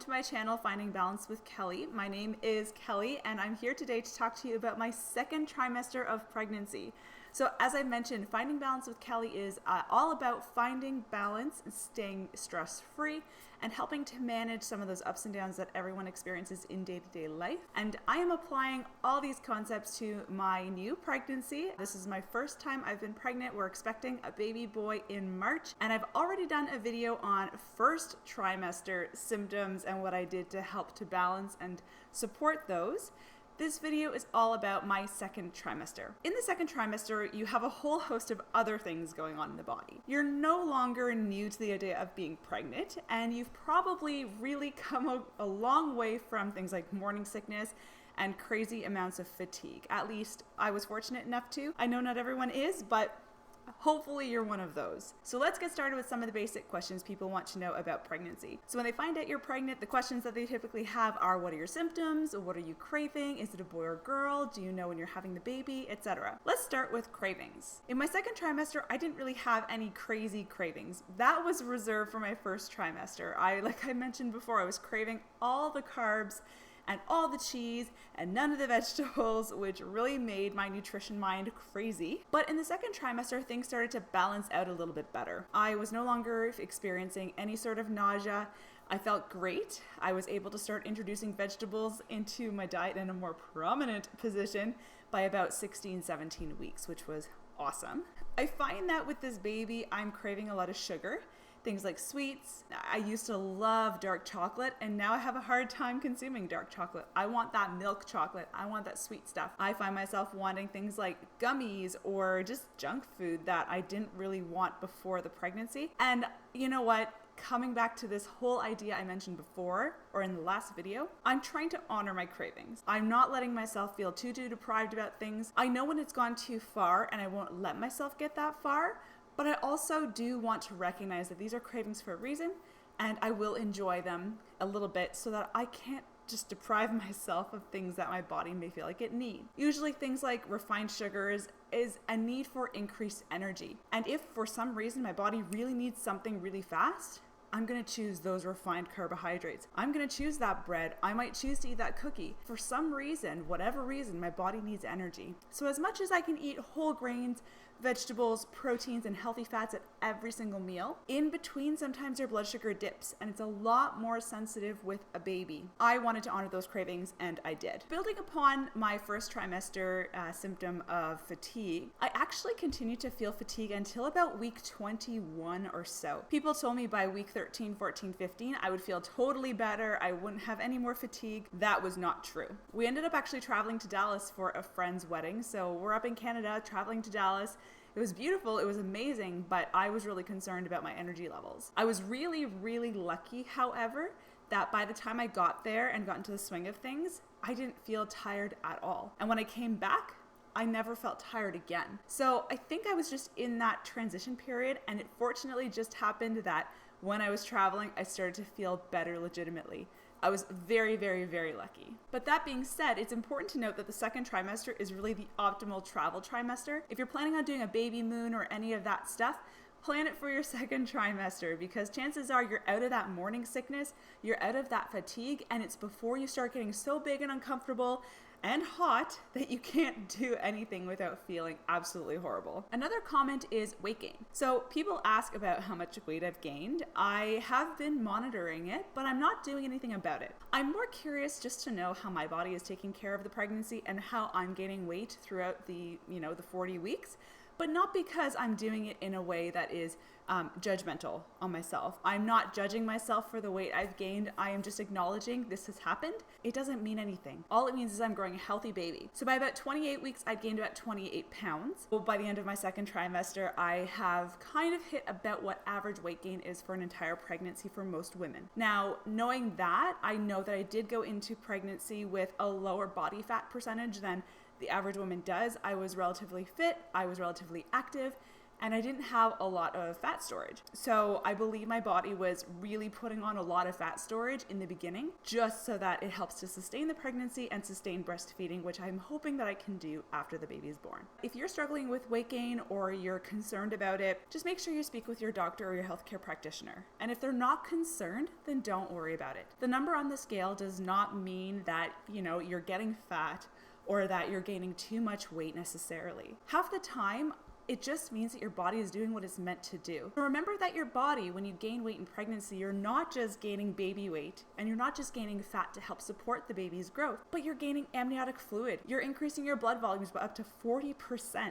to my channel, Finding Balance with Kelly. My name is Kelly, and I'm here today to talk to you about my second trimester of pregnancy. So as I mentioned, Finding Balance with Kelly is all about finding balance and staying stress-free and helping to manage some of those ups and downs that everyone experiences in day-to-day life. And I am applying all these concepts to my new pregnancy. This is my first time I've been pregnant. We're expecting a baby boy in March, and I've already done a video on first trimester symptoms and what I did to help to balance and support those. This video is all about my second trimester. In the second trimester, you have a whole host of other things going on in the body. You're no longer new to the idea of being pregnant, and you've probably really come a long way from things like morning sickness and crazy amounts of fatigue. At least I was fortunate enough to. I know not everyone is, but hopefully you're one of those. So let's get started with some of the basic questions people want to know about pregnancy. So when they find out you're pregnant, the questions that they typically have are, what are your symptoms? What are you craving? Is it a boy or girl? Do you know when you're having the baby, etc.? Let's start with cravings. In my second trimester, I didn't really have any crazy cravings. That was reserved for my first trimester. Like I mentioned before, I was craving all the carbs and all the cheese and none of the vegetables, which really made my nutrition mind crazy. But in the second trimester, things started to balance out a little bit better. I was no longer experiencing any sort of nausea. I felt great. I was able to start introducing vegetables into my diet in a more prominent position by about 16, 17 weeks, which was awesome. I find that with this baby, I'm craving a lot of sugar. Things like sweets. I used to love dark chocolate, and now I have a hard time consuming dark chocolate. I want that milk chocolate. I want that sweet stuff. I find myself wanting things like gummies or just junk food that I didn't really want before the pregnancy. And you know what? Coming back to this whole idea I mentioned before, or in the last video, I'm trying to honor my cravings. I'm not letting myself feel too deprived about things. I know when it's gone too far, and I won't let myself get that far. But I also do want to recognize that these are cravings for a reason, and I will enjoy them a little bit so that I can't just deprive myself of things that my body may feel like it needs. Usually things like refined sugars is a need for increased energy. And if for some reason my body really needs something really fast, I'm gonna choose those refined carbohydrates. I'm gonna choose that bread. I might choose to eat that cookie. For some reason, whatever reason, my body needs energy. So as much as I can eat whole grains, vegetables, proteins, and healthy fats at every single meal, in between sometimes your blood sugar dips, and it's a lot more sensitive with a baby. I wanted to honor those cravings, and I did. Building upon my first trimester symptom of fatigue, I actually continued to feel fatigue until about week 21 or so. People told me by week 13, 14, 15, I would feel totally better. I wouldn't have any more fatigue. That was not true. We ended up actually traveling to Dallas for a friend's wedding. So we're up in Canada, traveling to Dallas. It was beautiful, it was amazing, but I was really concerned about my energy levels. I was really lucky, however, that by the time I got there and got into the swing of things, I didn't feel tired at all. And when I came back, I never felt tired again. So I think I was just in that transition period, and it fortunately just happened that when I was traveling, I started to feel better legitimately. I was very lucky. But that being said, it's important to note that the second trimester is really the optimal travel trimester. If you're planning on doing a baby moon or any of that stuff, plan it for your second trimester, because chances are you're out of that morning sickness, you're out of that fatigue, and it's before you start getting so big and uncomfortable and hot that you can't do anything without feeling absolutely horrible. Another comment is weight gain. So people ask about how much weight I've gained. I have been monitoring it, but I'm not doing anything about it. I'm more curious just to know how my body is taking care of the pregnancy and how I'm gaining weight throughout the 40 weeks. But not because I'm doing it in a way that is judgmental on myself. I'm not judging myself for the weight I've gained. I am just acknowledging this has happened. It doesn't mean anything. All it means is I'm growing a healthy baby. So by about 28 weeks, I'd gained about 28 pounds. Well, by the end of my second trimester, I have kind of hit about what average weight gain is for an entire pregnancy for most women. Now, knowing that, I know that I did go into pregnancy with a lower body fat percentage than the average woman does. I was relatively fit, I was relatively active, and I didn't have a lot of fat storage. So I believe my body was really putting on a lot of fat storage in the beginning, just so that it helps to sustain the pregnancy and sustain breastfeeding, which I'm hoping that I can do after the baby is born. If you're struggling with weight gain or you're concerned about it, just make sure you speak with your doctor or your healthcare practitioner. And if they're not concerned, then don't worry about it. The number on the scale does not mean that, you're getting fat or that you're gaining too much weight necessarily. Half the time, it just means that your body is doing what it's meant to do. So remember that your body, when you gain weight in pregnancy, you're not just gaining baby weight and you're not just gaining fat to help support the baby's growth, but you're gaining amniotic fluid. You're increasing your blood volumes by up to 40%.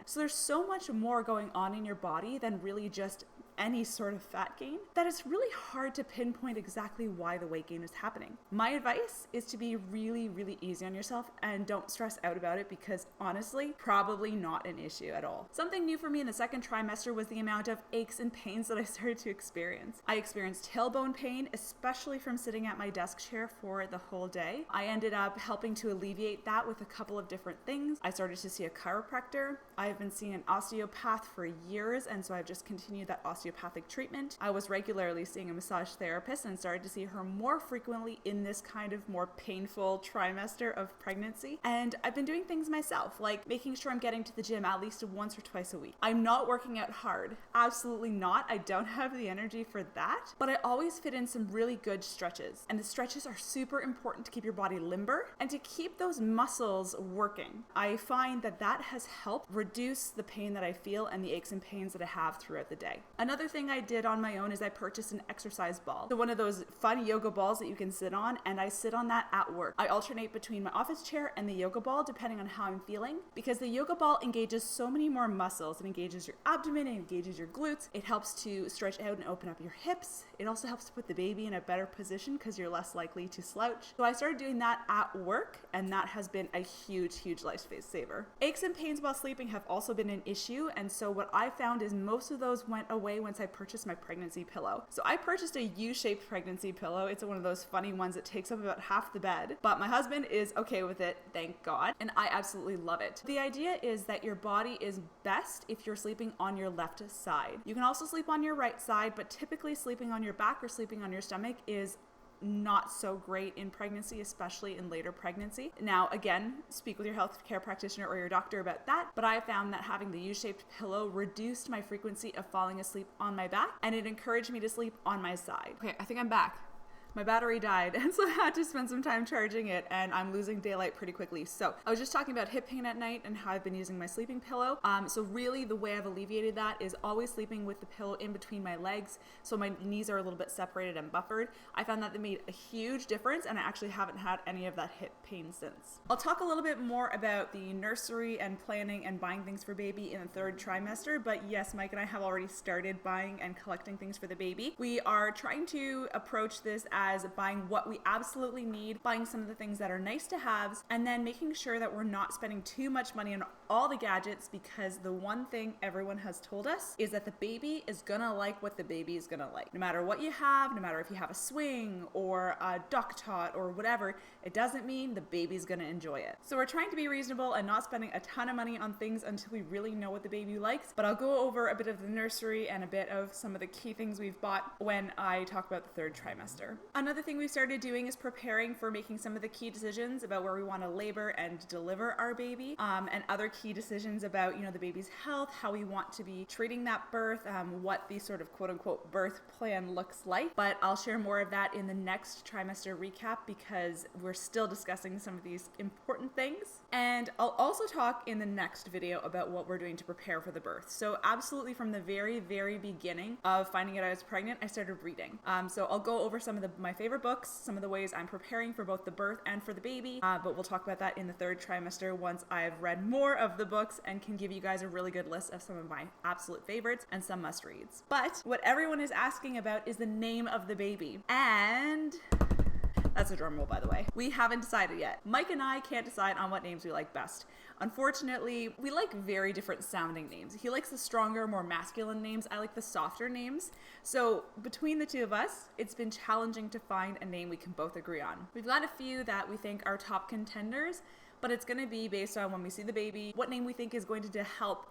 So there's so much more going on in your body than really just any sort of fat gain that it's really hard to pinpoint exactly why the weight gain is happening. My advice is to be really, really easy on yourself and don't stress out about it, because honestly, probably not an issue at all. Something new for me in the second trimester was the amount of aches and pains that I started to experience. I experienced tailbone pain, especially from sitting at my desk chair for the whole day. I ended up helping to alleviate that with a couple of different things. I started to see a chiropractor. I've been seeing an osteopath for years, and so I've just continued that osteopathic treatment. I was regularly seeing a massage therapist and started to see her more frequently in this kind of more painful trimester of pregnancy. And I've been doing things myself, like making sure I'm getting to the gym at least once or twice a week. I'm not working out hard. Absolutely not. I don't have the energy for that, but I always fit in some really good stretches. And the stretches are super important to keep your body limber and to keep those muscles working. I find that that has helped reduce the pain that I feel and the aches and pains that I have throughout the day. Another thing I did on my own is I purchased an exercise ball. So one of those fun yoga balls that you can sit on, and I sit on that at work. I alternate between my office chair and the yoga ball depending on how I'm feeling, because the yoga ball engages so many more muscles. It engages your abdomen, it engages your glutes. It helps to stretch out and open up your hips. It also helps to put the baby in a better position because you're less likely to slouch. So I started doing that at work, and that has been a huge, huge lifesaver. Aches and pains while sleeping have also been an issue, and so what I found is most of those went away once I purchased my pregnancy pillow. So I purchased a U-shaped pregnancy pillow. It's one of those funny ones that takes up about half the bed, but my husband is okay with it, thank God, and I absolutely love it. The idea is that your body is best if you're sleeping on your left side. You can also sleep on your right side, but typically sleeping on your back or sleeping on your stomach is not so great in pregnancy, especially in later pregnancy. Now, again, speak with your healthcare practitioner or your doctor about that, but I found that having the U-shaped pillow reduced my frequency of falling asleep on my back, and it encouraged me to sleep on my side. Okay, I think I'm back. My battery died, and so I had to spend some time charging it, and I'm losing daylight pretty quickly. So I was just talking about hip pain at night and how I've been using my sleeping pillow. So really the way I've alleviated that is always sleeping with the pillow in between my legs, so my knees are a little bit separated and buffered. I found that made a huge difference, and I actually haven't had any of that hip pain since. I'll talk a little bit more about the nursery and planning and buying things for baby in the third trimester, but yes, Mike and I have already started buying and collecting things for the baby. We are trying to approach this as buying what we absolutely need, buying some of the things that are nice to haves, and then making sure that we're not spending too much money on all the gadgets, because the one thing everyone has told us is that the baby is gonna like what the baby is gonna like. No matter what you have, no matter if you have a swing or a duck tot or whatever, it doesn't mean the baby's gonna enjoy it. So we're trying to be reasonable and not spending a ton of money on things until we really know what the baby likes, but I'll go over a bit of the nursery and a bit of some of the key things we've bought when I talk about the third trimester. Another thing we've started doing is preparing for making some of the key decisions about where we want to labor and deliver our baby, and other key decisions about, the baby's health, how we want to be treating that birth, what the sort of quote unquote birth plan looks like. But I'll share more of that in the next trimester recap, because we're still discussing some of these important things. And I'll also talk in the next video about what we're doing to prepare for the birth. So absolutely from the very, very beginning of finding out I was pregnant, I started reading. So I'll go over some of my favorite books, some of the ways I'm preparing for both the birth and for the baby, but we'll talk about that in the third trimester once I've read more of the books and can give you guys a really good list of some of my absolute favorites and some must reads. But what everyone is asking about is the name of the baby, and that's a drum roll, by the way. We haven't decided yet. Mike and I can't decide on what names we like best. Unfortunately, we like very different sounding names. He likes the stronger, more masculine names. I like the softer names. So between the two of us, it's been challenging to find a name we can both agree on. We've got a few that we think are top contenders, but it's going to be based on when we see the baby, what name we think is going to help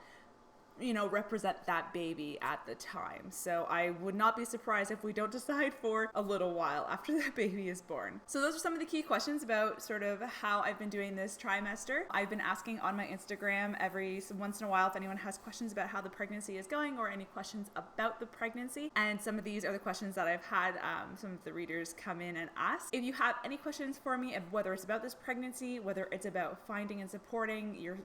represent that baby at the time. So I would not be surprised if we don't decide for a little while after the baby is born. So those are some of the key questions about sort of how I've been doing this trimester. I've been asking on my Instagram every once in a while if anyone has questions about how the pregnancy is going or any questions about the pregnancy. And some of these are the questions that I've had some of the readers come in and ask. If you have any questions for me, whether it's about this pregnancy, whether it's about finding and supporting your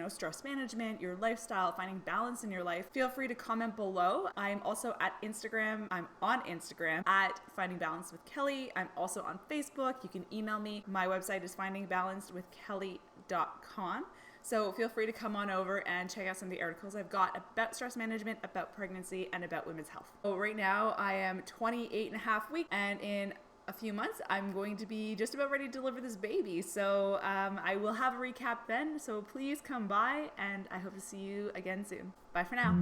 stress management, your lifestyle, finding balance in your life, feel free to comment below. I'm also at Instagram. I'm on Instagram at Finding Balance with Kelly. I'm also on Facebook. You can email me. My website is findingbalancedwithkelly.com. So feel free to come on over and check out some of the articles I've got about stress management, about pregnancy, and about women's health. So right now I am 28 and a half weeks, and in a few months I'm going to be just about ready to deliver this baby. So I will have a recap then. So please come by, and I hope to see you again soon. Bye for now.